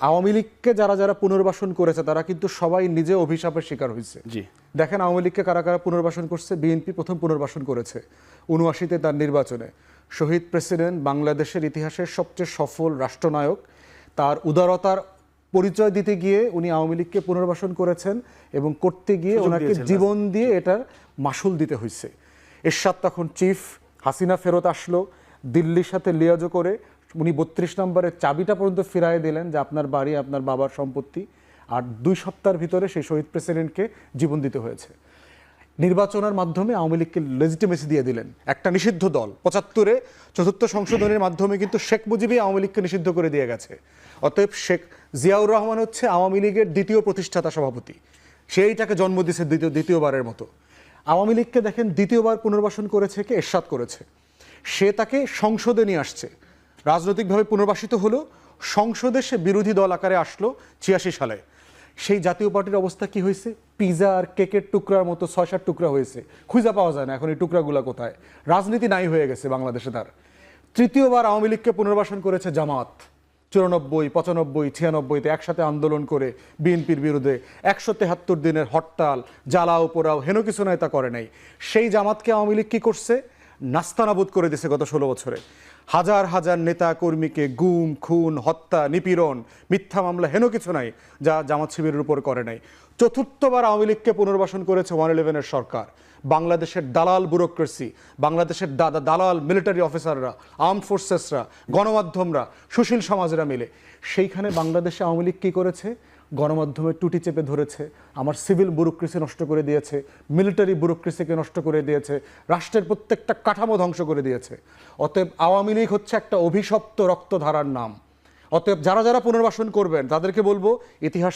আওয়ামী লীগকে যারা যারা পুনর্বাসন করেছে তারা কিন্তু সবাই নিজে অভিশাপের শিকার হয়েছে। জি। দেখেন আওয়ামী লীগকে কারা কারা পুনর্বাসন করছে। বিএনপি প্রথম পুনর্বাসন করেছে ৭৯-তে তার নির্বাচনে। শহীদ প্রেসিডেন্ট, বাংলাদেশের ইতিহাসের সবচেয়ে সফল রাষ্ট্রনায়ক, তার উদারতার পরিচয় দিতে গিয়ে উনি আওয়ামী লীগকে পুনর্বাসন করেছেন এবং করতে গিয়ে ওনাকে জীবন দিয়ে এটার মাসুল দিতে হয়েছে। এরশাদ তখন চিফ, হাসিনা ফেরত আসলো, দিল্লির সাথে লিয়াজো করে উনি ৩২ নম্বরের চাবিটা পর্যন্ত ফিরায় দিলেন যে আপনার বাড়ি আপনার বাবার সম্পত্তি। আর ২ সপ্তাহের ভিতরে সেই শহীদ প্রেসিডেন্টকে জীবন দিতে হয়েছে। নির্বাচনের মাধ্যমে আওয়ামী লীগকে লেজিটিমেসি দিয়ে দিলেন। একটা নিষিদ্ধ দল ৭৫-এ চতুর্থ সংশোধনের মাধ্যমে কিন্তু শেখ মুজিবই আওয়ামী লীগকে নিষিদ্ধ করে দিয়ে গেছে। অতএব শেখ জিয়াউর রহমান হচ্ছে আওয়ামী লীগের দ্বিতীয় প্রতিষ্ঠাতা সভাপতি, সেইটাকে জন্ম দিয়েছে দ্বিতীয়বারের মতো। আওয়ামী লীগকে দেখেন দ্বিতীয়বার পুনর্বাসন করেছে কে? এরশাদ করেছে। সে তাকে সংসদে নিয়ে আসছে, রাজনৈতিকভাবে পুনর্বাসিত হলো, সংসদে সে বিরোধী দল আকারে আসলো ৮৬ সালে। সেই জাতীয় পার্টির অবস্থা কি হয়েছে? পিজা আর কেকের টুকরার মতো ৬-৭ টুকরা হয়েছে, খুঁজে পাওয়া যায় না এখন এই টুকরাগুলো কোথায়। রাজনীতি নাই হয়ে গেছে বাংলাদেশে তার। তৃতীয়বার আওয়ামী লীগকে পুনর্বাসন করেছে জামাত ৯৪, ৯৫, ৯৬-তে একসাথে আন্দোলন করে বিএনপির বিরুদ্ধে ১৭৩ দিনের হরতাল, জ্বালাও পোড়াও, হেন কিছু নয় তা করে নাই। সেই জামাতকে আওয়ামী লীগ কী করছে? নাস্তানাবুদ করে দিয়েছে গত ১৬ বছরে। হাজার হাজার নেতা কর্মীকে গুম, খুন, হত্যা, নিপীড়ন, মিথ্যা মামলা, হেন কিছু নাই যা জামাত শিবিরের উপর করে নাই। চতুর্থবার আওয়ামী লীগকে পুনর্বাসন করেছে 111-এর সরকার। বাংলাদেশের দালাল ব্যুরোক্রেসি, বাংলাদেশের দালাল মিলিটারি অফিসাররা, আর্মড ফোর্সেসরা, গণমাধ্যমরা, সুশীল সমাজরা মিলে সেইখানে বাংলাদেশে আওয়ামী লীগ কী করেছে? গণমাধ্যমের টুটি চেপে ধরেছে, আমার সিভিল ব্যুরোক্রেসি নষ্ট করে দিয়েছে, মিলিটারি ব্যুরোক্রেসিকে নষ্ট করে দিয়েছে, রাষ্ট্রের প্রত্যেকটা কাঠামো ধ্বংস করে দিয়েছে। অতএব আওয়ামী লীগ হচ্ছে একটা অভিশপ্ত রক্তধারার নাম। অতএব যারা যারা পুনর্বাসন করবেন তাদেরকে বলবো ইতিহাস